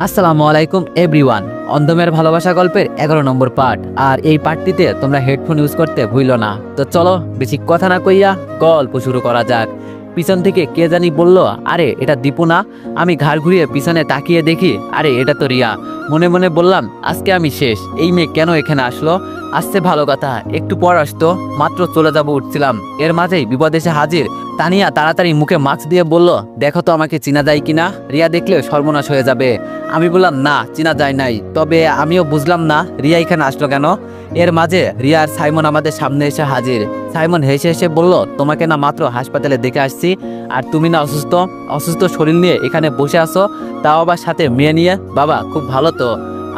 আসসালামু আলাইকুম এভরিওয়ান। অন্ধমের ভালোবাসা গল্পের 11 নম্বর পার্ট। আর এই পার্টটিতে তোমরা হেডফোন ইউজ করতে ভুলো না। তো চলো বেশি কথা না কইয়া গল্প শুরু করা যাক। পিছন থেকে কে জানি বলল, আরে এটা দীপু না? আমি ঘাড় ঘুরিয়ে পিছনে তাকিয়ে দেখি, আরে এটা তো রিয়া। মনে মনে বললাম, আজকে আমি শেষ। এই মেয়ে কেন এখানে আসলো? আসছে ভালো কথা, একটু পর আসতো, মাত্র চলে যাব উঠছিলাম, এর মাঝেই বিপদ এসে হাজির। তানিয়া তাড়াতাড়ি মুখে মাস্ক দিয়ে বলল, দেখো তো আমাকে চিনা যায় কিনা, রিয়া দেখলে সর্বনাশ হয়ে যাবে। আমি বললাম, না চিনা যায় নাই, তবে আমিও বুঝলাম না রিয়া এখানে আসলো কেন। এর মাঝে রিয়া আর সাইমন আমাদের সামনে এসে হাজির। সাইমন হেসে হেসে বলল, তোমাকে না মাত্র হাসপাতালে দেখে আসছি, আর তুমি না অসুস্থ অসুস্থ শরীর নিয়ে এখানে বসে আছো, তাও আবার সাথে মেয়ে নিয়ে। বাবা খুব ভালো তো।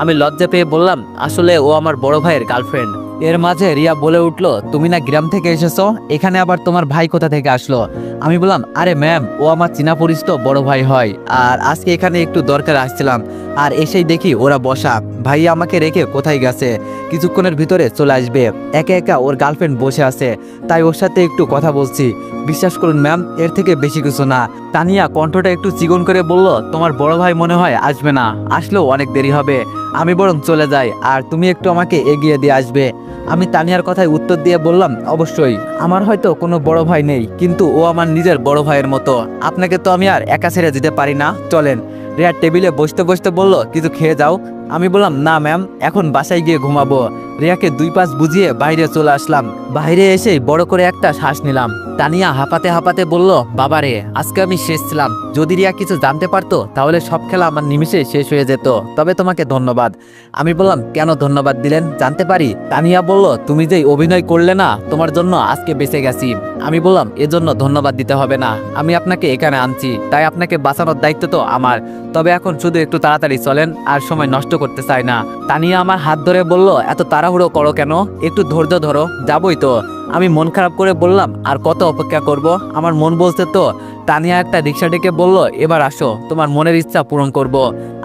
আমি লজ্জা পেয়ে বললাম, আসলে ও আমার বড় ভাইয়ের গার্লফ্রেন্ড। এর মাঝে রিয়া বলে উঠলো, তুমি না গ্রাম থেকে এসেছো, এখানে আবার তোমার ভাই কোথা থেকে আসলো? আমি বললাম, আরে ম্যাম, ও আমার চীনা পরিচিত বড় ভাই হয়, আর আজকে এখানে একটু দরকার আসছিলাম, আর এসেই দেখি ওরা বসা। ভাই আমাকে রেখে কোথায় গেছে, কিছুক্ষণের ভিতরে চলে আসবে। একা একা ওর গার্লফ্রেন্ড বসে আছে, তাই ওর সাথে একটু কথা বলছি। বিশ্বাস করুন ম্যাম, এর থেকে বেশি কিছু না। তানিয়া কণ্ঠটা একটু চিকন করে বলল, তোমার বড় ভাই মনে হয় আসবে না, আসলেও অনেক দেরি হবে, আমি বরং চলে যাই, আর তুমি একটু আমাকে এগিয়ে দিয়ে আসবে। আমি তানিয়ার কথায় উত্তর দিয়ে বললাম, অবশ্যই। আমার হয়তো কোনো বড় ভাই নেই, কিন্তু ও আমার নিজের বড় ভাইয়ের মতো। আপনাকে তো আমি আর একা ছেড়ে দিতে পারি না, চলেন। রিয়া টেবিলে বসতে বসতে বলল, কিছু খেয়ে যাও। আমি বললাম, না ম্যাম, এখন বাসায় গিয়ে ঘুমাবো। রিয়াকে দুই পাশ বুঝিয়ে বাইরে চলে আসলাম। বাইরে এসেই বড় করে একটা শ্বাস নিলাম। তানিয়া হাঁপাতে হাঁপাতে বলল, বাবারে, আজকে আমি শেষ ছিলাম। যদি রিয়া কিছু জানতে পারতো তাহলে সব খেলা আমার নিমিষে শেষ হয়ে যেত। তবে তোমাকে ধন্যবাদ। আমি বললাম, কেন ধন্যবাদ দিলেন, জানতে পারি? তানিয়া বলল, তুমি যেই অভিনয় করলে না, তোমার জন্য আজকে বেঁচে গেছি। আমি বললাম, এজন্য ধন্যবাদ দিতে হবে না, আমি আপনাকে এখানে আনছি, তাই আপনাকে বাঁচানোর দায়িত্ব তো আমার। তবে এখন শুধু একটু তাড়াতাড়ি চলেন, আর সময় নষ্ট করতে চাই না। তানিয়া আমার হাত ধরে বলল, এত তাড়াহুড়ো করো কেন, একটু ধৈর্য ধরো, যাবই তো। আমি মন খারাপ করে বললাম, আর কত অপেক্ষা করব, আমার মন বলছে তো। তানিয়া একটা রিক্সা ডেকে বলল, এবার আসো, তোমার মনের ইচ্ছা পূরণ করব।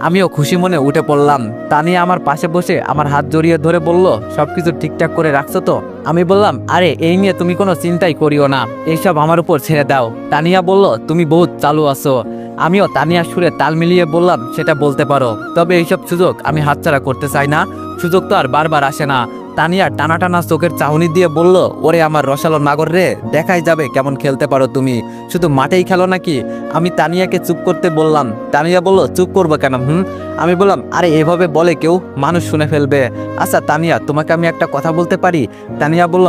আমিও খুশি মনে উঠে পড়লাম। তানিয়া আমার পাশে বসে আমার হাত জড়িয়ে ধরে বলল, সবকিছু ঠিকঠাক করে রাখছো তো? আমি বললাম, আরে এই নিয়ে তুমি কোনো চিন্তাই করিও না, এইসব আমার উপর ছেড়ে দাও। তানিয়া বলল, তুমি বহুত চালু আছো। আমিও তানিয়ার সুরে তাল মিলিয়ে বললাম, সেটা বলতে পারো, তবে এইসব সুযোগ আমি হাতছাড়া করতে চাই না, সুযোগ তো আর বারবার আসে না। তানিয়া টানা টানা চোখের চাহনি দিয়ে বলল, ওরে আমার রসালো নাগর রে, দেখাই যাবে কেমন খেলতে পারো তুমি, শুধু মাঠেই খেলো নাকি? আমি তানিয়াকে চুপ করতে বললাম। তানিয়া বলল, চুপ করবো কেন? আমি বললাম, আরে এভাবে বলে কেউ, মানুষ শুনে ফেলবে। আচ্ছা তানিয়া, তোমাকে আমি একটা কথা বলতে পারি? তানিয়া বলল,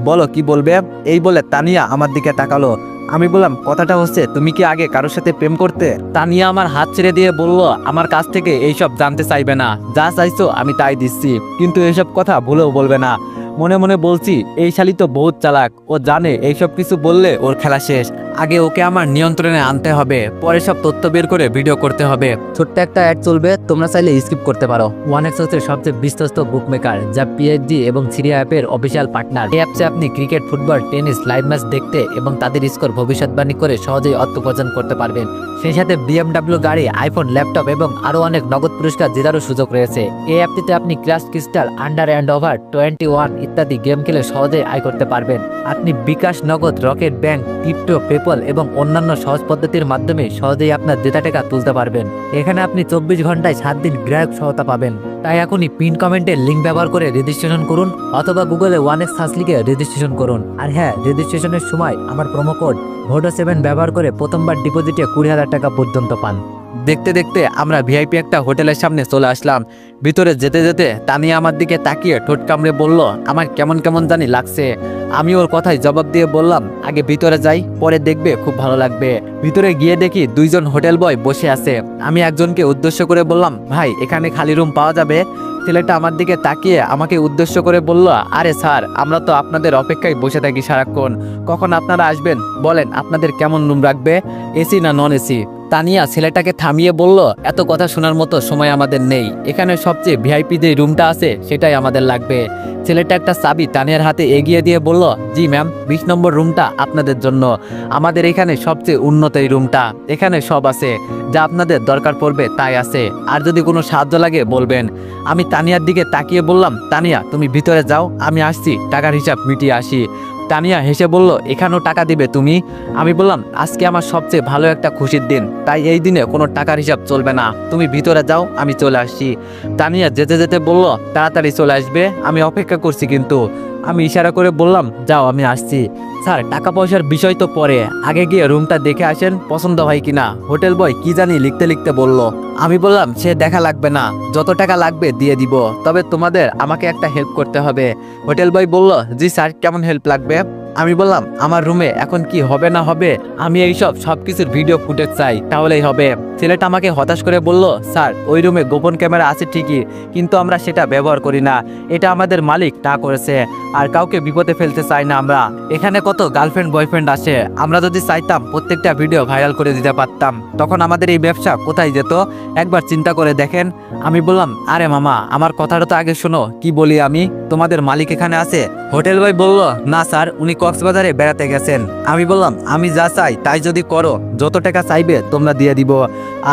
বলো, কি বলবে? এই বলে তানিয়া আমার দিকে তাকালো। আমি বললাম, কথাটা হচ্ছে, তুমি কি আগে কারোর সাথে প্রেম করতে? তানিয়া আমার হাত ছেড়ে দিয়ে বলল, আমার কাছ থেকে এইসব জানতে চাইবে না, যা চাইছো আমি তাই দিচ্ছি, কিন্তু এইসব কথা ভুলেও বলবে না। মনে মনে বলছি, এই শালি তো বহুত চালাক, ও জানে এইসব কিছু বললে ওর খেলা শেষ। আগে ওকে আমার নিয়ন্ত্রণে আনতে হবে, পরে সব তথ্য বের করে ভিডিও করতে হবে। ছোট্ট একটা অ্যাড চলবে, তোমরা চাইলে স্কিপ করতে পারো। ওয়ানএক্স হচ্ছে সবচেয়ে বিশ্বস্ত বুকমেকার, যা পিএইচডি এবং সিরিয়া অ্যাপের অফিসিয়াল পার্টনার। এই অ্যাপসে আপনি cricket, football, tennis live match দেখতে এবং তাদের স্কোর ভবিষ্যৎবাণী করে সহজেই অর্থ উপার্জন করতে পারবেন। সেই সাথে বিএমডব্লিউ গাড়ি, আইফোন, ল্যাপটপ এবং আরো অনেক নগদ পুরস্কার জেতারও সুযোগ রয়েছে। এই অ্যাপটিতে আপনি crash crystal, under and over 21 ইত্যাদি গেম খেলে সহজেই আয় করতে পারবেন। আপনি বিকাশ, নগদ, রকেট ব্যাংক, ক্রিপ্টো, পেপল এবং অন্যান্য সহজ পদ্ধতির মাধ্যমে সহজেই আপনার জেতা টাকা তুলতে পারবেন। এখানে আপনি 24 ঘন্টায় 7 দিন গ্রাহক সহায়তা পাবেন। তাই এখনই পিন কমেন্টের লিঙ্ক ব্যবহার করে রেজিস্ট্রেশন করুন, অথবা গুগলে ওয়ানএক্স সার্চ লিখে রেজিস্ট্রেশন করুন। আর হ্যাঁ, রেজিস্ট্রেশনের সময় আমার প্রোমো কোড VODO7 ব্যবহার করে প্রথমবার ডিপোজিটে 20,000 টাকা পর্যন্ত পান। দেখতে দেখতে আমরা ভিআইপি একটা হোটেলের সামনে চলে আসলাম। ভিতরে যেতে যেতে তানিয়া আমার দিকে তাকিয়ে ঠোঁট কামড়ে বলল, আমার কেমন কেমন জানি লাগছে। আমি ওর কথায় জবাব দিয়ে বললাম, আগে ভিতরে যাই, পরে দেখবে খুব ভালো লাগবে। ভিতরে গিয়ে দেখি 2জন হোটেল বয় বসে আছে। আমি একজনকে উদ্দেশ্য করে বললাম, ভাই এখানে খালি রুম পাওয়া যাবে? ছেলেটা আমার দিকে তাকিয়ে আমাকে উদ্দেশ্য করে বলল, আরে স্যার, আমরা তো আপনাদের অপেক্ষায় বসে থাকি সারাক্ষণ, কখন আপনারা আসবেন বলেন, আপনাদের কেমন রুম রাখবে, এসি না নন এসি? তানিয়া ছেলেটাকে থামিয়ে বলল, এত কথা শোনার মতো সময় আমাদের নেই, এখানে সবচেয়ে ভিআইপি যে রুমটা আছে সেটাই আমাদের লাগবে। ছেলেটা একটা চাবি তানিয়ার হাতে এগিয়ে দিয়ে বলল, জি ম্যাম, 20 নম্বর রুমটা আপনাদের জন্য। আমাদের এখানে সবচেয়ে উন্নত এই রুমটা, এখানে সব আছে, যা আপনাদের দরকার পড়বে তাই আছে, আর যদি কোনো সাহায্য লাগে বলবেন। আমি তানিয়ার দিকে তাকিয়ে বললাম, তানিয়া তুমি ভিতরে যাও, আমি আসছি, টাকার হিসাব মিটিয়ে আসি। তানিয়া হেসে বলল, এখানেও টাকা দিবে তুমি? আমি বললাম, আজকে আমার সবচেয়ে ভালো একটা খুশির দিন, তাই এই দিনে কোনো টাকার হিসাব চলবে না, তুমি ভিতরে যাও, আমি চলে আসছি। তানিয়া যেতে যেতে বলল, তাড়াতাড়ি চলে আসবে, আমি অপেক্ষা করছি। কিন্তু আমি ইশারা করে বললাম, যাও, আমি আসছি। স্যার, টাকা পয়সার বিষয় তো পরে, আগে গিয়ে রুমটা দেখে আসেন, পছন্দ হয় কিনা। হোটেল বয় কি জানি লিখতে লিখতে বলল। আমি বললাম, সে দেখা লাগবে না, যত টাকা লাগবে দিয়ে দিব, তবে তোমাদের আমাকে একটা হেল্প করতে হবে। হোটেল বয় বলল, জি স্যার, কেমন হেল্প লাগবে? আমি বললাম, আমার রুমে এখন কি হবে না হবে, আমি এইসব সবকিছুর ভিডিও ফুটেজ চাই, তাহলেই হবে। ছেলেটা আমাকে হতাশ করে বলল, স্যার, ওই রুমে গোপন ক্যামেরা আছে ঠিকই, কিন্তু আমরা সেটা ব্যবহার করি না, এটা আমাদের মালিক না করেছে, আর কাউকে বিপদে ফেলতে চাই না আমরা। এখানে কত গার্লফ্রেন্ড বয়ফ্রেন্ড আসে, আমরা যদি চাইতাম প্রত্যেকটা ভিডিও ভাইরাল করে দিতে পারতাম, তখন আমাদের এই ব্যবসা কোথায় যেত, একবার চিন্তা করে দেখেন। আমি বললাম, আরে মামা, আমার কথাটা তো আগে শোনো, কি বলি আমি, তোমাদের মালিক এখানে আছে? হোটেল বয় বলল, না স্যার, উনি কক্সবাজারে বেড়াতে গেছেন। আমি বললাম, আমি যা চাই তাই যদি করো, যত টাকা চাইবে তোমরা দিয়ে দিব,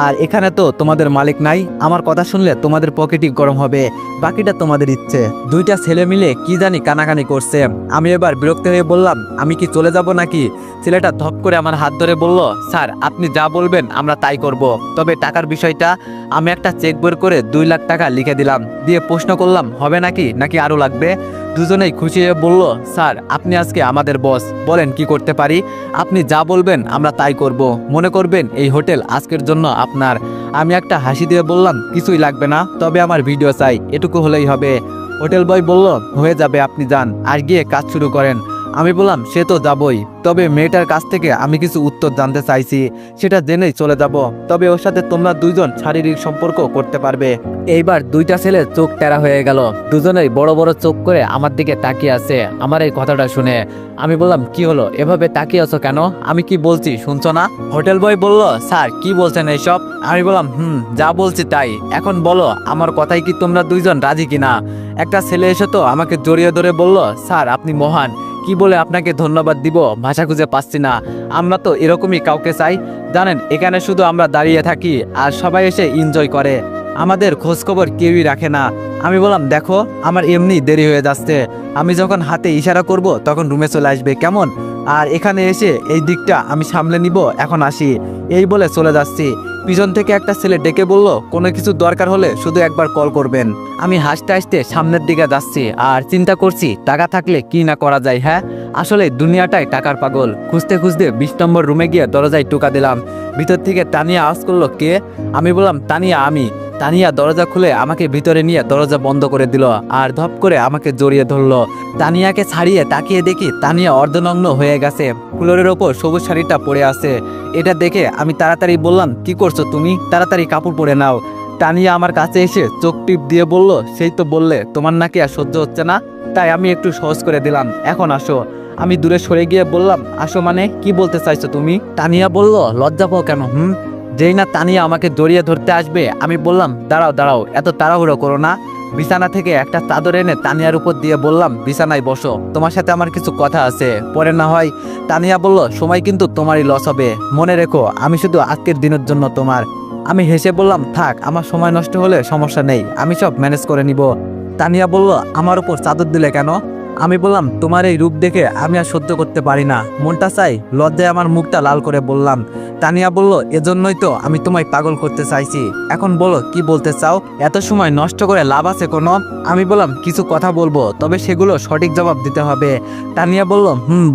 আর এখানে তো তোমাদের মালিক নাই, আমার কথা শুনলে তোমাদের পকেটই গরম হবে, বাকিটা তোমাদের ইচ্ছে। দুইটা ছেলে মিলে কি জানি কানাকানি করছে। আমি এবার বিরক্ত হয়ে বললাম, আমি কি চলে যাব নাকি? ছেলেটা ধপ করে আমার হাত ধরে বলল, স্যার, আপনি যা বলবেন আমরা তাই করব, তবে টাকার বিষয়টা। আমি একটা চেক বের করে 2 লাখ টাকা লিখে দিলাম, দিয়ে প্রশ্ন করলাম, হবে নাকি আরো লাগবে? দুজনেই খুশি হয়ে বলল, স্যার, আপনি আজকে আমাদের বস, বলেন কি করতে পারি, আপনি যা বলবেন আমরা তাই করব, মনে করবেন এই হোটেল আজকের জন্য আপনার। আমি একটা হাসি দিয়ে বললাম, কিছুই লাগবে না, তবে আমার ভিডিও চাই, এটুকু হলেই হবে। হোটেল বয় বলল, হয়ে যাবে, আপনি যান আর গিয়ে কাজ শুরু করেন। আমি বললাম, সে তো যাবই, তবে মেয়েটার কাছ থেকে আমি কিছু উত্তর জানতে চাইছি, সেটা জেনেই চলে যাব, তবে ওর সাথে তোমরা দুইজন শারীরিক সম্পর্ক করতে পারবে। এইবার দুইটা ছেলে চোখ টেরা হয়ে গেল, দুজনেই বড় বড় চোখ করে আমার দিকে তাকিয়ে আছে আমার এই কথাটা শুনে। আমি বললাম, কি হলো, এভাবে তাকিয়ে আছো কেন, আমি কি বলছি শুনছো না? হোটেল বয় বলল, স্যার, কি বলছেন এইসব? আমি বললাম, যা বলছি তাই, এখন বলো আমার কথাই কি তোমরা দুইজন রাজি কিনা? একটা ছেলে এসে তো আমাকে জড়িয়ে ধরে বলল, স্যার, আপনি মহান, কি বলে আপনাকে ধন্যবাদ দিব ভাষা খুঁজে পাচ্ছি না, আমরা তো এরকমই কাউকে চাই, জানেন, এখানে শুধু আমরা দাঁড়িয়ে থাকি আর সবাই এসে এনজয় করে, আমাদের খোঁজ খবর কেউই রাখে না। আমি বললাম, দেখো, আমার এমনি দেরি হয়ে যাচ্ছে, আমি যখন হাতে ইশারা করব তখন রুমে চলে আসবে, কেমন? আর এখানে এসে এই দিকটা আমি সামলে নিব, এখন আসি, এই বলে চলে যাচ্ছি। পিছন থেকে একটা ছেলে ডেকে বলল, কোনো কিছু দরকার হলে শুধু একবার কল করবেন। আমি হাসতে হাসতে সামনের দিকে যাচ্ছি আর চিন্তা করছি, টাকা থাকলে কি না করা যায়। হ্যাঁ, আসলে দুনিয়াটাই টাকার পাগল। খুঁজতে খুঁজতে 20 নম্বর রুমে গিয়ে দরজায় টোকা দিলাম। ভিতর থেকে তানিয়া আওয়াজ করলো, কে? আমি বললাম, তানিয়া, আমি। তানিয়া দরজা খুলে আমাকে ভিতরে নিয়ে দরজা বন্ধ করে দিল আর ধপ করে আমাকে জড়িয়ে ধরলো। তানিয়াকে ছাড়িয়ে তাকিয়ে দেখি তানিয়া অর্ধনগ্ন হয়ে গেছে, ফ্লোরের ওপর সবুজ শাড়িটা পরে আছে। এটা দেখে আমি তাড়াতাড়ি বললাম, কি করছো তুমি, তাড়াতাড়ি কাপড় পরে নাও। তানিয়া আমার কাছে এসে চোখ টিপ দিয়ে বলল, সেই তো বললে তোমার নাকি আর সহ্য হচ্ছে না, তাই আমি একটু সহজ করে দিলাম, এখন আসো। আমি দূরে সরে গিয়ে বললাম, আসো মানে কি বলতে চাইছো তুমি? তানিয়া বলল, লজ্জা পাও কেন? যেই না তানিয়া আমাকে জড়িয়ে ধরতে আসবে, আমি বললাম, দাঁড়াও দাঁড়াও, এত তাড়াহুড়ো করো না। বিছানা থেকে একটা চাদর এনে তানিয়ার উপর দিয়ে বললাম, বিছানায় বসো, তোমার সাথে আমার কিছু কথা আছে, পরে না হয়। তানিয়া বলল, সময় কিন্তু তোমারই লস হবে, মনে রেখো আমি শুধু আজকের দিনের জন্য তোমার। আমি হেসে বললাম, থাক, আমার সময় নষ্ট হলে সমস্যা নেই, আমি সব ম্যানেজ করে নিব। তানিয়া বলল, আমার উপর চাদর দিলে কেন? আমি বললাম, তোমার এই রূপ দেখে আমি আর সহ্য করতে পারি না, মনটা চাই। লজ্জায় আমার মুখটা লাল করে বললাম। তানিয়া বলল, এজন্যই তো আমি তোমায় পাগল করতে চাইছি, এখন বলো কি বলতে চাও, এত সময় নষ্ট করে লাভ আছে কোনো? আমি বললাম, কিছু কথা বলবো, তবে সেগুলো সঠিক জবাব দিতে হবে। তানিয়া বলল,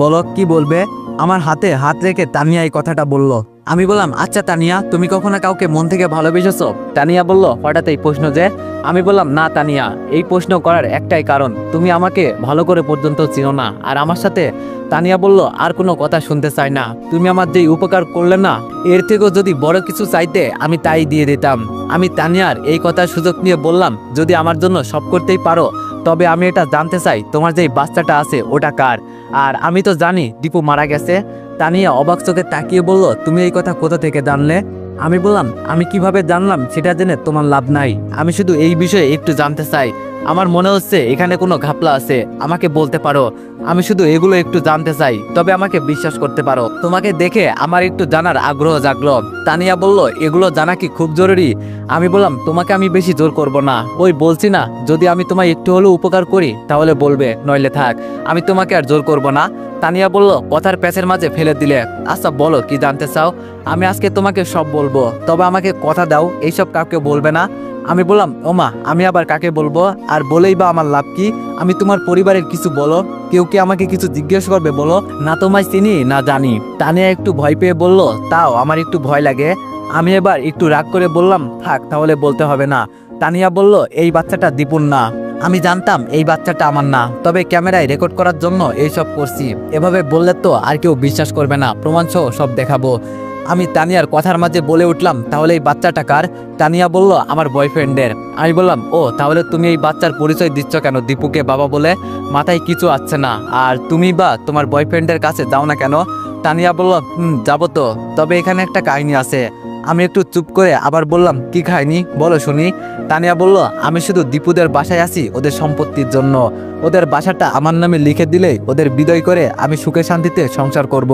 বলো কি বলবে। আমার হাতে হাত রেখে তানিয়া এই কথাটা বলল। আমি বললাম, আচ্ছা তানিয়া, তুমি কখনো কাউকে মন থেকে ভালোবেসেছো? তানিয়া বলল, হঠাৎ এই প্রশ্ন যে? আমি বললাম, না তানিয়া, এই প্রশ্ন করার একটাই কারণ, তুমি আমাকে ভালো করে পর্যন্ত চিনো না আর আমার সাথে। তানিয়া বলল, আর কোনো কথা শুনতে চাই না, তুমি আমার যেই উপকার করলে না, এর থেকেও যদি বড় কিছু চাইতে আমি তাই দিয়ে দিতাম। আমি তানিয়ার এই কথার সুযোগ নিয়ে বললাম, যদি আমার জন্য সব করতেই পারো, তবে আমি এটা জানতে চাই, তোমার যেই বাচ্চাটা আছে ওটা কার? আর আমি তো জানি দীপু মারা গেছে। তানিয়া অবাক চোখে তাকিয়ে বলল, তুমি এই কথা কোথা থেকে জানলে? আমি বললাম, আমি কিভাবে জানলাম সেটা জেনে তোমার লাভ নাই, আমি শুধু এই বিষয়ে একটু জানতে চাই। আমার মনে হচ্ছে এখানে কোনো ঘাপলা আছে, আমাকে বলতে পারো। আমি শুধু এগুলো একটু জানতে চাই, তবে আমাকে বিশ্বাস করতে পারো। তোমাকে দেখে আমার একটু জানার আগ্রহ জাগলো। তানিয়া বলল, এগুলো জানা কি খুব জরুরি? আমি বললাম, তোমাকে আমি বেশি জোর করব না, ওই বলছি না, যদি আমি তোমায় একটু হলেও উপকার করি তাহলে বলবে, নইলে থাক, আমি তোমাকে আর জোর করব না। তানিয়া বলল, কথার প্যাচের মাঝে ফেলে দিলে। আচ্ছা বলো, কি জানতে চাও? আমি আজকে তোমাকে সব বলবো, তবে আমাকে কথা দাও এইসব কাউকে বলবে না। আমি বললাম, ওমা, আমি আবার কাকে বলবো? আর বলেই বা আমার লাভ কি? আমি তোমার পরিবারের কিছু বলো, কেউ কি আমাকে কিছু জিজ্ঞেস করবে বলো? না তোমায় চিনি না জানি। তানিয়া একটু ভয় পেয়ে বলল, তাও আমার একটু ভয় লাগে। আমি এবার একটু রাগ করে বললাম, থাক তাহলে বলতে হবে না। তানিয়া বলল, এই বাচ্চাটা দীপুর না। আমি জানতাম এই বাচ্চাটা আমার না, তবে ক্যামেরায় রেকর্ড করার জন্য এইসব করছি। এভাবে বললে তো আর কেউ বিশ্বাস করবে না, প্রমাণ সহ সব দেখাবো। আমি তানিয়ার কথার মাঝে বলে উঠলাম, তাহলে এই বাচ্চাটা কার? তানিয়া বলল, আমার বয়ফ্রেন্ডের। আমি বললাম, ও তাহলে তুমি এই বাচ্চার পরিচয় দিচ্ছ কেন দীপুকে বাবা বলে? মাথায় কিছু আসছে না। আর তুমি বা তোমার বয়ফ্রেন্ডের কাছে যাও না কেন? তানিয়া বলল, যাবো তো, তবে এখানে একটা কাহিনী আছে। আমি একটু চুপ করে আবার বললাম, কি কাহিনী বলো শুনি। তানিয়া বলল, আমি শুধু দীপুদের বাসায় আছি ওদের সম্পত্তির জন্য। ওদের বাসাটা আমার নামে লিখে দিলেই ওদের বিদায় করে আমি সুখে শান্তিতে সংসার করব।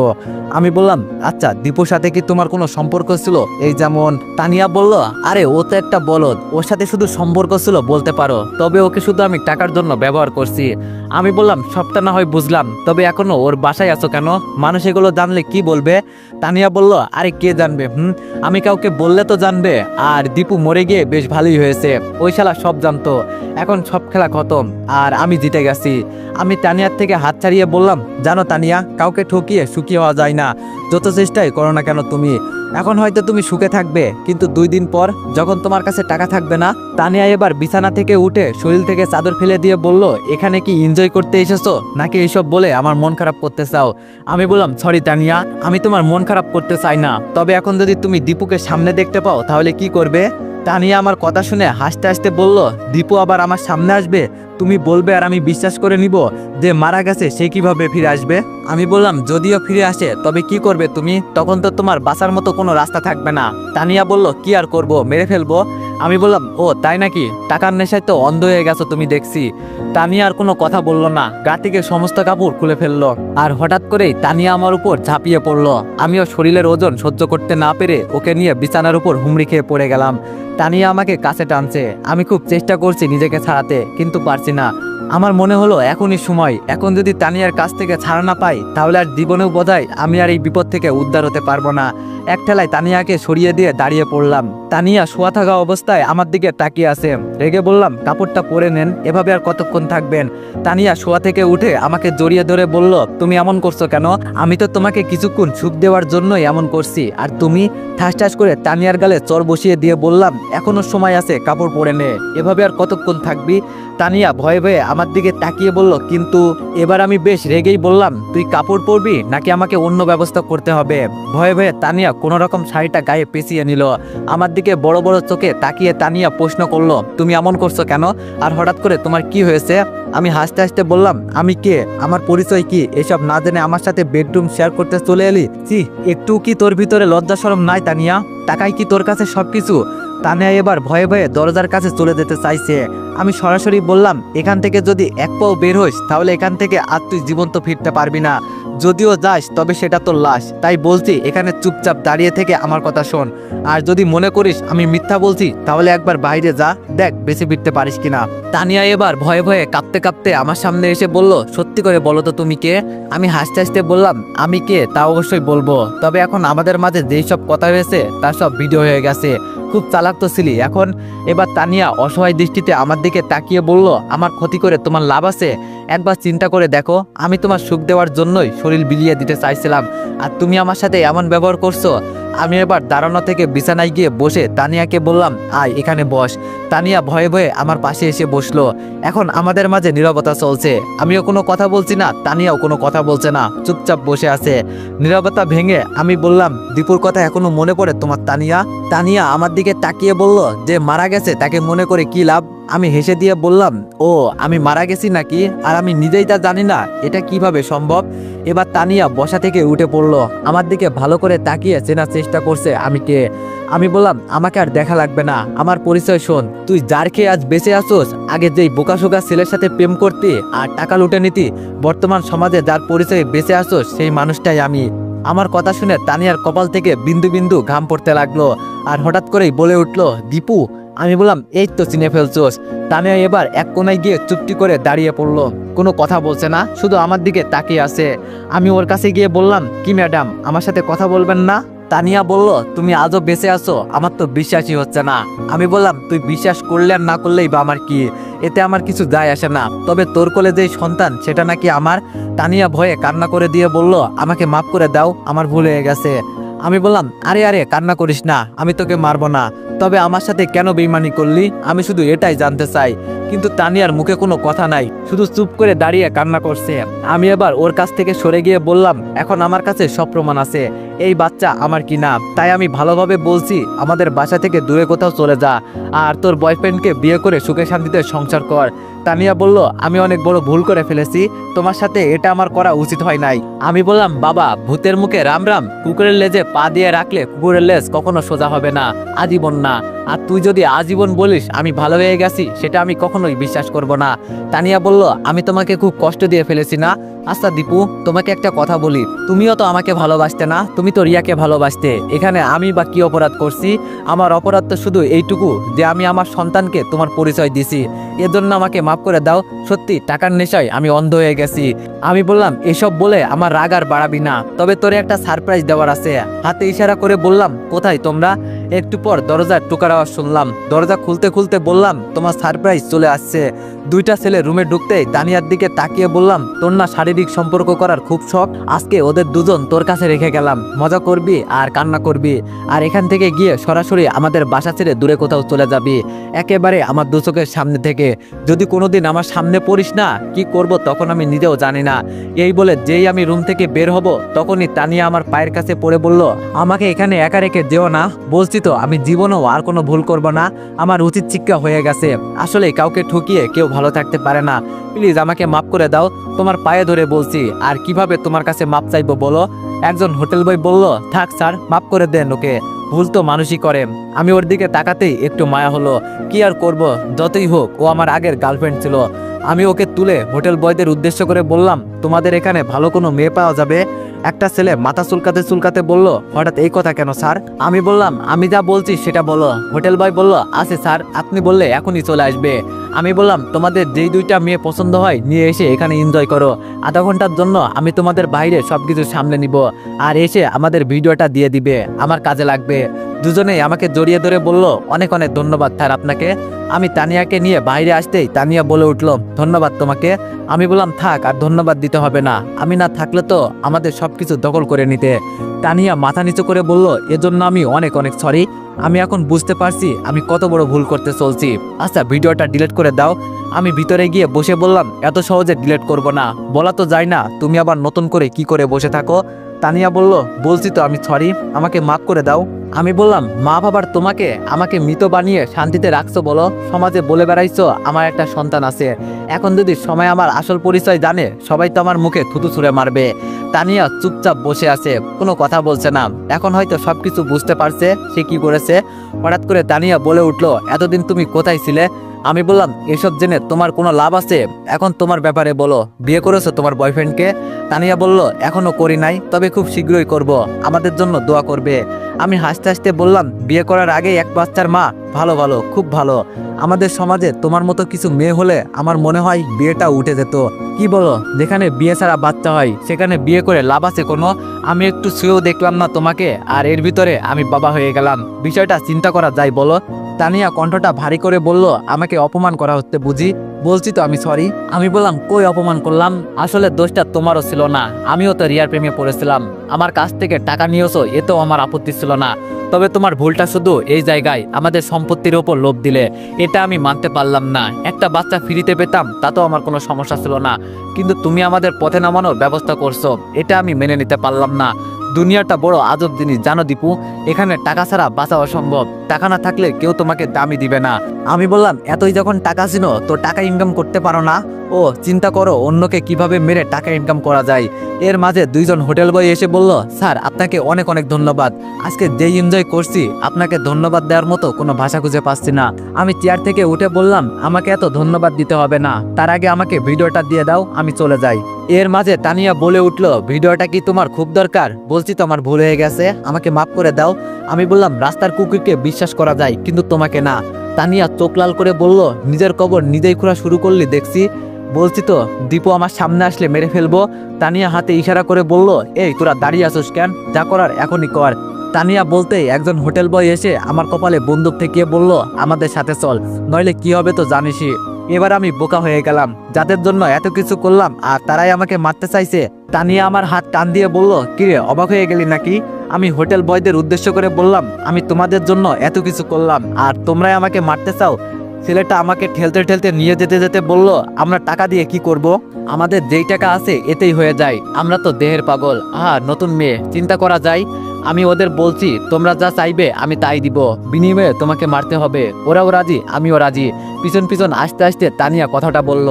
আমি বললাম, আচ্ছা দীপুর সাথে কি তোমার কোনো সম্পর্ক ছিল? এই যেমন। তানিয়া বলল, আরে ও তো একটা বলদ, ওর সাথে শুধু সম্পর্ক ছিল বলতে পারো, তবে ওকে শুধু আমি টাকার জন্য ব্যবহার করছি। আমি বললাম, সবটা না হয় বুঝলাম, তবে এখনো ওর বাসায় আছো কেন? মানুষ এগুলো জানলে কি বলবে? তানিয়া বলল, আরে কে জানবে? আমি কাউকে বললে তো জানবে। আর দীপু মরে গিয়ে বেশ ভালোই হয়েছে, ওই শালা সব জানতো। এখন সব খেলা খতম, আর আমি জিতে গেছি। আমি তানিয়ার থেকে হাত ছাড়িয়ে বললাম, জানো তানিয়া, কাউকে ঠকিয়ে সুখী হওয়া যায় না, যত চেষ্টাই করো না কেন তুমি। এখন হয়তো তুমি সুখে থাকবে, কিন্তু 2 দিন পর যখন তোমার কাছে টাকা থাকবে না। তানিয়া এবার বিছানা থেকে উঠে শরীর থেকে চাদর ফেলে দিয়ে বলল, এখানে কি এনজয় করতে এসেছো নাকি এইসব বলে আমার মন খারাপ করতে চাও? আমি বললাম, সরি তানিয়া, আমি তোমার মন খারাপ করতে চাই না, তবে এখন যদি তুমি দীপুকে সামনে দেখতে পাও তাহলে কি করবে? তানিয়া আমার কথা শুনে হাসতে হাসতে বলল, দীপু আবার আমার সামনে আসবে? তুমি বলবে আর আমি বিশ্বাস করে নিব যে মারা গেছে, সে কিভাবে ফিরে আসবে? আমি বললাম, যদিও ফিরে আসে তবে কি করবে তুমি? তখন তো তোমার বাঁচার মতো কোনো রাস্তা থাকবে না। তানিয়া বলল, কি আর করব, মেরে ফেলবো। আমি বললাম, ও তাই নাকি? টাকার নেশায় তো অন্ধ হয়ে গেছো তুমি দেখছি। তানিয়া আর কোনো কথা বললো না, গা থেকে সমস্ত কাপড় খুলে ফেললো। আর হঠাৎ করেই তানিয়া আমার উপর ঝাঁপিয়ে পড়লো। আমিও শরীরের ওজন সহ্য করতে না পেরে ওকে নিয়ে বিছানার উপর হুমড়ি খেয়ে পড়ে গেলাম। তানিয়া আমাকে কাছে টানছে, আমি খুব চেষ্টা করছি নিজেকে ছাড়াতে, কিন্তু পারছি না। আমার মনে হলো এখনই সময়, এখন যদি তানিয়ার কাছ থেকে ছাড়া না পাই তাহলে আর জীবনেও বোধহয় আমি আর এই বিপদ থেকে উদ্ধার হতে পারবো না। এক ঠেলায় তানিয়াকে সরিয়ে দিয়ে দাঁড়িয়ে পড়লাম। তানিয়া শোয়া থাকা অবস্থায় আমার দিকে তাকিয়ে আছে। রেগে বললাম, কাপড়টা পরে নেন, এভাবে আর কতক্ষণ থাকবেন? তানিয়া শোয়া থেকে উঠে আমাকে জড়িয়ে ধরে বলল, তুমি এমন করছো কেন? আমি তো তোমাকে কিছুক্ষণ সুখ দেওয়ার জন্যই এমন করছি, আর তুমি? ঠাস ঠাস করে তানিয়ার গালে চর বসিয়ে দিয়ে বললাম, এখনো সময় আছে, কাপড় পরে নে, এভাবে আর কতক্ষণ থাকবি? তানিয়া ভয়ে ভয়ে আমার দিকে তাকিয়ে বলল, কিন্তু। এবার আমি বেশ রেগেই বললাম, তুই কাপড় পরবি নাকি আমাকে অন্য ব্যবস্থা করতে হবে? ভয়ে ভয়ে তানিয়া কোনো রকম শাড়িটা গায়ে পেঁচিয়ে নিল। আমার দিকে বড় বড় চোখে তাকিয়ে তানিয়া প্রশ্ন করলো, তুমি এমন করছো কেন? আর হঠাৎ করে তোমার কি হয়েছে? আমি হাসতে হাসতে বললাম, আমি কে, আমার পরিচয় কি, এসব না জেনে আমার সাথে বেডরুম শেয়ার করতে চলে এলি? ছি, একটু কি তোর ভিতরে লজ্জা শরম নাই তানিয়া? টাকাই কি তোর কাছে সবকিছু? তানিয়া এবার ভয়ে ভয়ে দরজার কাছে চলে যেতে চাইছে। আমি সরাসরি বললাম, এখান থেকে যদি এক পাও বের হইস তাহলে এখান থেকে আর তুই জীবন্ত ফিরতে পারবি না। যদিও যাস তবে সেটা তোর লাশ, তাই বলছি এখানে চুপচাপ দাঁড়িয়ে থেকে আমার কথা শোন। আর যদি মনে করিস আমি মিথ্যা বলছি তাহলে একবার বাইরে যা, দেখ বেঁচে ফিরতে পারিস কিনা। তানিয়া এবার ভয়ে ভয়ে কাঁপতে কাঁপতে আমার সামনে এসে বলল, সত্যি করে বলো তো তুমি কে? আমি হাসতে হাসতে বললাম, আমি কে তা অবশ্যই বলবো, তবে এখন আমাদের মাঝে যেই সব কথা হয়েছে তার সব ভিডিও হয়ে গেছে। খুব চালাক তো ছিলি এখন। এবার তানিয়া অসহায় দৃষ্টিতে আমার দিকে তাকিয়ে বলল, আমার ক্ষতি করে তোমার লাভ আছে? একবার চিন্তা করে দেখো, আমি তোমার সুখ দেওয়ার জন্যই শরীর বিলিয়ে দিতে চাইছিলাম, আর তুমি আমার সাথে এমন ব্যবহার করছো। আমি এবার দাঁড়ানো থেকে বিছানায় গিয়ে বসে তানিয়াকে বললাম, আয় এখানে বস। তানিয়া ভয়ে ভয়ে আমার পাশে এসে বসলো। এখন আমাদের মাঝে নীরবতা চলছে, আমিও কোনো কথা বলছি না, তানিয়াও কোনো কথা বলছে না, চুপচাপ বসে আছে। নীরবতা ভেঙে আমি বললাম, দীপুর কথা এখনো মনে পড়ে তোমার তানিয়া? তানিয়া আমার দিকে তাকিয়ে বলল, যে মারা গেছে তাকে মনে করে কি লাভ? আমি হেসে দিয়ে বললাম, ও আমি মারা গেছি নাকি? আর আমি নিজেই তা জানি না, এটা কিভাবে সম্ভব? এবার তানিয়া বসা থেকে উঠে পড়লো, আমার দিকে ভালো করে তাকিয়ে চেনার চেষ্টা করছে আমি কে। আমি বললাম আমাকে আর দেখা লাগবে না, আমার পরিচয় শোন। তুই যার খেয়ে আজ বেঁচে আসোস, আগে যেই বোকাশোকা ছেলের সাথে প্রেম করতি আর টাকা লুটে নিতি, বর্তমান সমাজে যার পরিচয়ে বেঁচে আসোস সেই মানুষটাই আমি। আমার কথা শুনে তানিয়ার কপাল থেকে বিন্দু বিন্দু ঘাম পড়তে লাগলো আর হঠাৎ করেই বলে উঠলো, দীপু। আমি বললাম এই তো চিনে ফেলছোস। তানিয়া এবার এক কোনায় গিয়ে চুপটি করে দাঁড়িয়ে পড়লো, কোনো কথা বলছে না, শুধু আমার দিকে তাকিয়ে আছে। আমি ওর কাছে গিয়ে বললাম, কি ম্যাডাম, আমার সাথে কথা বলবেন না? তানিয়া বলল, তুমি আজও বেঁচে আছো, আমার তো বিশ্বাসই হচ্ছে না। আমি বললাম, তুই বিশ্বাস করলে আর না করলেই বা আমার কি, এতে আমার কিছু যায় আসে না, তবে তোর কোলে যেই সন্তান সেটা নাকি আমার। তানিয়া ভয়ে কান্না করে দিয়ে বলল, আমাকে মাফ করে দাও, আমার ভুল হয়ে গেছে। আমি বললাম, আরে আরে কান্না করিস না, আমি তোকে মারবো না, তবে আমার সাথে কেন বেইমানি করলি আমি শুধু এটাই জানতে চাই। কিন্তু তানিয়ার মুখে কোনো কথা নাই, শুধু চুপ করে দাঁড়িয়ে কান্না করছে। আমি এবার ওর কাছ থেকে সরে গিয়ে বললাম, এখন আমার কাছে সব প্রমাণ আছে এই বাচ্চা আমার কি না, তাই আমি ভালোভাবে বলছি আমাদের বাসা থেকে দূরে কোথাও চলে যা আর তোর বয়ফ্রেন্ডকে বিয়ে করে সুখে শান্তিতে সংসার কর। তানিয়া বলল, আমি অনেক বড় ভুল করে ফেলেছি, তোমার সাথে এটা আমার করা উচিত হয় নাই। আমি বললাম, বাবা, ভূতের মুখে রাম রাম, কুকুরের লেজে পা দিয়ে রাখলে কুকুরের লেজ কখনো সোজা হবে না, আজীবন না। আর তুই যদি আজীবন বলিস আমি ভালো হয়ে গেছি, সেটা আমি কখনোই বিশ্বাস করব না। তানিয়া বলল, আমি তোমাকে খুব কষ্ট দিয়ে ফেলেছি না? আচ্ছা দীপু, তোমাকে একটা কথা বলি, তুমিও তো আমাকে ভালোবাসতে না, তুমি তো রিয়াকে ভালোবাসতে, এখানে আমি বা কি অপরাধ করছি? আমার অপরাধ তো শুধু এইটুকু যে আমি আমার সন্তানকে তোমার পরিচয় দিছি, এজন্য আমাকে মাফ করে দাও। সত্যি টাকার নেশায় আমি অন্ধ হয়ে গেছি। আমি বললাম, এসব বলে আমার রাগ আর বাড়াবি না, তবে তোরে একটা সারপ্রাইজ দেওয়ার আছে। হাতে ইশারা করে বললাম, কোথায় তোমরা? একটু পর দরজার টোকার আওয়াজ শুনলাম, দরজা খুলতে খুলতে বললাম, তোমার সারপ্রাইজ চলে আসছে। দুইটা ছেলে রুমে ঢুকতেই তানিয়ার দিকে তাকিয়ে বললাম, তোর না শারীরিক সম্পর্ক করার খুব শখ, আজকে ওদের দুজন তোর কাছে রেখে গেলাম, মজা করবি আর কান্না করবি, আর এখান থেকে গিয়ে সরাসরি আমাদের বাসা ছেড়ে দূরে কোথাও চলে যাবি, একেবারে আমার দু চোখের সামনে থেকে। যদি কোনোদিন আমার সামনে পড়িস না, কি করব তখন আমি নিজেও জানি না। এই বলে যেই আমি রুম থেকে বের হব, তখনই তানিয়া আমার পায়ের কাছে পড়ে বলল, আমাকে এখানে একা রেখে যেও না, বলছি তো আমি জীবনেও আর কোনো ভুল করব না, আমার উচিত শিক্ষা হয়ে গেছে। আসলে কাউকে ঠকিয়ে কেউ ভালো থাকতে পারে না, প্লিজ আমাকে মাফ করে দাও, তোমার পায়ে ধরে বলছি। আর কিভাবে তোমার কাছে মাপ চাইবো বলো? একজন হোটেল বয় বলল, থাক স্যার, মাফ করে দেন ওকে, ভুল তো মানুষই করে। আমি ওর দিকে তাকাতেই একটু মায়া হলো, কি আর করব, যতই হোক ও আমার আগের গার্লফ্রেন্ড ছিল। আমি ওকে তুলে হোটেল বয়দের উদ্দেশ্য করে বললাম, তোমাদের এখানে ভালো কোনো মেয়ে পাওয়া যাবে? একটা ছেলে মাথা চুলকাতে চুলকাতে বলল, হঠাৎ এই কথা কেন স্যার? আমি বললাম, আমি যা বলছি সেটা বলো। হোটেল বয় বলল, আছে স্যার, আপনি বললে এখনই চলে আসবে। আমি বললাম, তোমাদের যেই দুইটা মেয়ে পছন্দ হয় নিয়ে এসে এখানে এনজয় করো, আধা ঘন্টার জন্য আমি তোমাদের বাইরে সবকিছু সামলে নিব, আর এসে আমাদের ভিডিওটা দিয়ে দিবে, আমার কাজে লাগবে। দুজনেই আমাকে জড়িয়ে ধরে বলল, অনেক অনেক ধন্যবাদ স্যার আপনাকে। আমি তানিয়াকে নিয়ে বাইরে আসতেই তানিয়া বলে উঠল, ধন্যবাদ তোমাকে। আমি বললাম, থাক, আর ধন্যবাদ দিতে হবে না, আমি না থাকলে তো আমাদের সবকিছু দখল করে নিতে। তানিয়া মাথা নিচু করে বলল, এজন্য আমি অনেক অনেক সরি, আমি এখন বুঝতে পারছি আমি কত বড় ভুল করতে চলছি। আচ্ছা ভিডিওটা ডিলিট করে দাও। আমি ভিতরে গিয়ে বসে বললাম, এত সহজে ডিলিট করব না, বলা তো যায় না, তুমি আবার নতুন করে কি করে বসে থাকো? তানিয়া বলল, বলছি তো আমি সরি, আমাকে মাফ করে দাও। আমি বললাম, মা বাবার তোমাকে আমাকে মৃত বানিয়ে শান্তিতে রাখছো বলো? সমাজে বলে বেড়াইছো আমার একটা সন্তান আছে, এখন যদি সময় আমার আসল পরিচয় জানে, সবাই তো আমার মুখে থুতু ছুঁড়ে মারবে। তানিয়া চুপচাপ বসে আছে, কোনো কথা বলছে না। এখন হয়তো সবকিছু বুঝতে পারছে সে কি করেছে। হঠাৎ করে তানিয়া বলে উঠলো, এতদিন তুমি কোথায় ছিলে? আমি বললাম, এসব জেনে তোমার কোনো লাভ আছে? এখন তোমার ব্যাপারে বলো, বিয়ে করেছো তোমার বয়ফ্রেন্ডকে? তানিয়া বলল, এখনো করি নাই, তবে খুব শীঘ্রই করব, আমাদের জন্য দোয়া করবে। আমি হাসতে হাসতে বললাম, বিয়ে করার আগে এক বাচ্চার মা, ভালো ভালো, খুব ভালো। আমাদের সমাজে তোমার মতো কিছু মেয়ে হলে আমার মনে হয় বিয়েটা উঠে যেত। কি বলো, যেখানে বিয়ে ছাড়া বাচ্চা হয় সেখানে বিয়ে করে লাভ আছে কোনো? আমি একটু শুয়েও দেখলাম না তোমাকে, আর এর ভিতরে আমি বাবা হয়ে গেলাম, বিষয়টা চিন্তা করা যায় বলো? তানিয়া কণ্ঠটা ভারী করে বলল, আমাকে অপমান করা হচ্ছে বুঝি? বলছি তো আমি সরি। আমি বললাম, কই অপমান করলাম? আসলে দোষটা তোমারও ছিল না, আমিও তো রিয়ার প্রেমে পড়েছিলাম, আমার কাছ থেকে টাকা নিয়েছো এতেও আমার আপত্তি ছিল না, তবে তোমার ভুলটা শুধু এই জায়গায়, আমাদের সম্পত্তির ওপর লোভ দিলে, এটা আমি মানতে পারলাম না। একটা বাচ্চা ফ্রিতে পেতাম তাতেও আমার কোনো সমস্যা ছিল না, কিন্তু তুমি আমাদের পথে নামানোর ব্যবস্থা করছো, এটা আমি মেনে নিতে পারলাম না। দুনিয়াটা বড় আজব জিনিস জানো দীপু, এখানে টাকা ছাড়া বাঁচা অসম্ভব। টাকা না থাকলে কেউ তোমাকে দামই দিবে না। আমি বললাম, এতই যখন টাকা ছিল তো টাকা ইনকাম করতে পারো না? ও চিন্তা করো অন্যকে কিভাবে মেরে টাকা ইনকাম করা যায়। এর মাঝে দুইজন হোটেল বয় এসে বলল, স্যার আপনাকে অনেক অনেক ধন্যবাদ, আজকে যেই এনজয় করছি আপনাকে ধন্যবাদ দেওয়ার মতো কোনো ভাষা খুঁজে পাচ্ছি না। আমি চেয়ার থেকে উঠে বললাম, আমাকে এত ধন্যবাদ দিতে হবে না, তার আগে আমাকে ভিডিওটা দিয়ে দাও, আমি চলে যাই। এর মাঝে তানিয়া বলে উঠলো, ভিডিওটা কি তোমার খুব দরকার? বলছি তো আমার ভুল হয়ে গেছে, আমাকে মাফ করে দাও। আমি বললাম, রাস্তার কুকুরকে বিশ্বাস করা যায় কিন্তু তোমাকে না। তানিয়া চোখ লাল করে বলল, নিজের কবর নিজেই খোঁড়া শুরু করলি দেখছি। বলছি তো দীপু আমার সামনে আসলে মেরে ফেলবো। তানিয়া হাতে ইশারা করে বলল, এই তোরা দাঁড়িয়ে আসোস কেন? যা করার এখনই কর। তানিয়া বলতেই একজন হোটেল বয় এসে আমার কপালে বন্দুক ঠেকিয়ে বলল, আমাদের সাথে চল, নইলে কি হবে তো জানিসই। এবার আমি বোকা হয়ে গেলাম, যাদের জন্য এত কিছু করলাম আর তারাই আমাকে মারতে চাইছে। তানিয়া আমার হাত টান দিয়ে বলল, কিরে অবাক হয়ে গেলি নাকি? আমি হোটেল বয়দের উদ্দেশ্য করে বললাম, আমি তোমাদের জন্য এত কিছু করলাম আর তোমরাই আমাকে মারতে চাও? ছেলেটা আমাকে ঠেলতে ঠেলতে নিয়ে যেতে যেতে বলল, আমরা টাকা দিয়ে কি করব? আমাদের যেই টাকা আছে এতেই হয়ে যায়, আমরা তো দেহের পাগল। নতুন মেয়ে, চিন্তা করা যায়। আমি ওদের বলছি, তোমরা যা চাইবে আমি তাই দিব, বিনিময়ে তোমাকে মারতে হবে। ওরাও রাজি, আমিও রাজি। পিছন পিছন আসতে আসতে তানিয়া কথাটা বলল।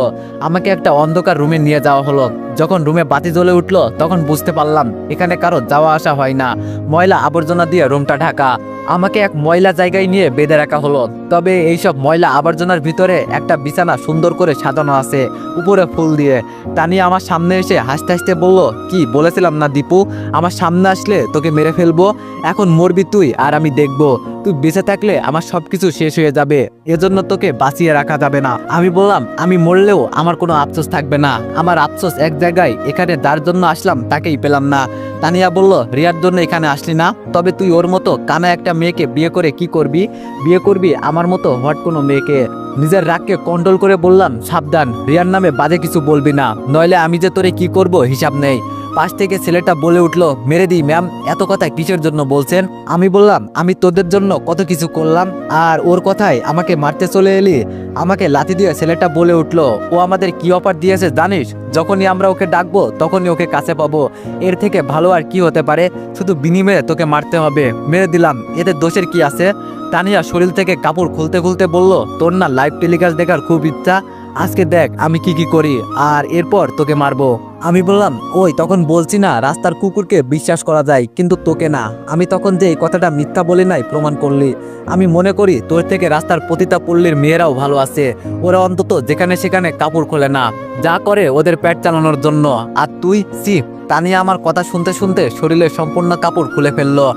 আমাকে একটা অন্ধকার রুমে নিয়ে যাওয়া হলো। যখন রুমে বাতি জ্বলে উঠলো তখন বুঝতে পারলাম এখানে কারো যাওয়া আসা হয় না, ময়লা আবর্জনা দিয়ে রুমটা ঢাকা। আমাকে এক ময়লা জায়গায় নিয়ে বেঁধে রাখা হলো। তবে এইসব ময়লা আবর্জনার ভিতরে একটা বিছানা সুন্দর করে সাজানো আছে, উপরে ফুল দিয়ে। তানিয়া আমার সামনে এসে হাসতে হাসতে বলল, কি বলেছিলাম না দীপু, আমার সামনে আসলে তোকে মেরে ফেলবো। এখন মরবি তুই আর আমি দেখবো। তুই বেঁচে থাকলে আমার সবকিছু শেষ হয়ে যাবে, এজন্য তোকে বাঁচিয়ে রাখা যাবে না। আমি বললাম, আমি মরলেও আমার কোনো আফসোস থাকবে না। আমার আফসোস এক জায়গায়, এখানে যার জন্য আসলাম তাকেই পেলাম না। তানিয়া বলল, রিয়ার জন্য এখানে আসলি না? তবে তুই ওর মতো কানা একটা মেয়েকে বিয়ে করে কি করবি? বিয়ে করবি আমার মতো হট কোনো মেয়েকে। নিজের রাগকে কন্ট্রোল করে বললাম, সাবধান, রিয়ার নামে বাজে কিছু বলবি না, নইলে আমি যে তোরে কি করব হিসাব নেই। পাশ থেকে ছেলেটা বলে উঠলো, মেরে দিই ম্যাম, এত কথা কিসের জন্য বলছেন? আমি বললাম, আমি তোদের জন্য কত কিছু করলাম আর ওর কথায় আমাকে মারতে চলে এলি? আমাকে লাথি দিয়ে ছেলেটা বলে উঠলো, ও আমাদের কি অফার দিয়েছে জানিস? যখনই আমরা ওকে ডাকবো তখনই ওকে কাছে পাবো। এর থেকে ভালো আর কি হতে পারে? শুধু বিনিময়ে তোকে মারতে হবে। মেরে দিলাম, এতে দোষের কি আছে? তানিয়া শরীর থেকে কাপড় খুলতে খুলতে বলল, তোর না লাইভ টেলিকাস্ট দেখার খুব ইচ্ছা, আজকে দেখ আমি কি করি, আর এরপর তোকে মারবো। আমি বললাম, ওই তখন বলছি না রাস্তার কুকুরকে বিশ্বাস করা যায় কিন্তু তোকে না। আমি তখন যে এই কথাটা মিথ্যা বলি নাই প্রমাণ করলি। আমি মনে করি তোর থেকে রাস্তার পতিতা পল্লীর মেয়েরাও ভালো আছে, ওরা অন্তত যেখানে সেখানে কাপড় খোলে না, যা করে ওদের পেট চালানোর জন্য। আর তুই সি। তানিয়া আমার কথা শুনতে শুনতে শরীরের সম্পূর্ণ কাপড় খুলে ফেললো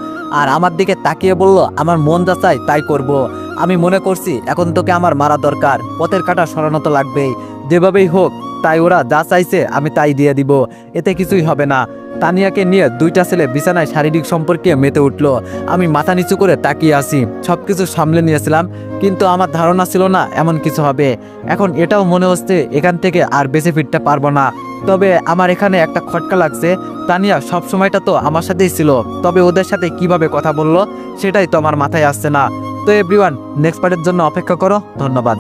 আর আমার দিকে তাকিয়ে বলল, আমার মন যা চাই তাই করব। আমি মনে করছি এখন তোকে আমার মারা দরকার, পথের কাঁটা সরানো তো লাগবেই। যেভাবেই হোক, তাই ওরা যা চাইছে আমি তাই দিয়ে দিব, এতে কিছুই হবে না। তানিয়াকে নিয়ে দুইটা ছেলে বিছানায় শারীরিক সম্পর্কে মেতে উঠলো। আমি মাথা নিচু করে তাকিয়ে আছি। সবকিছু সামলে নিয়েছিলাম কিন্তু আমার ধারণা ছিল না এমন কিছু হবে। এখন এটাও মনে হচ্ছে এখান থেকে আর বেঁচে ফিরতে পারবো না। তবে আমার এখানে একটা খটকা লাগছে, তানিয়া সব সময়টা তো আমার সাথেই ছিল, তবে ওদের সাথে কিভাবে কথা বললো সেটাই তো আমার মাথায় আসছে না। তো এভরিওয়ান, নেক্সট পার্টের জন্য অপেক্ষা করো। ধন্যবাদ।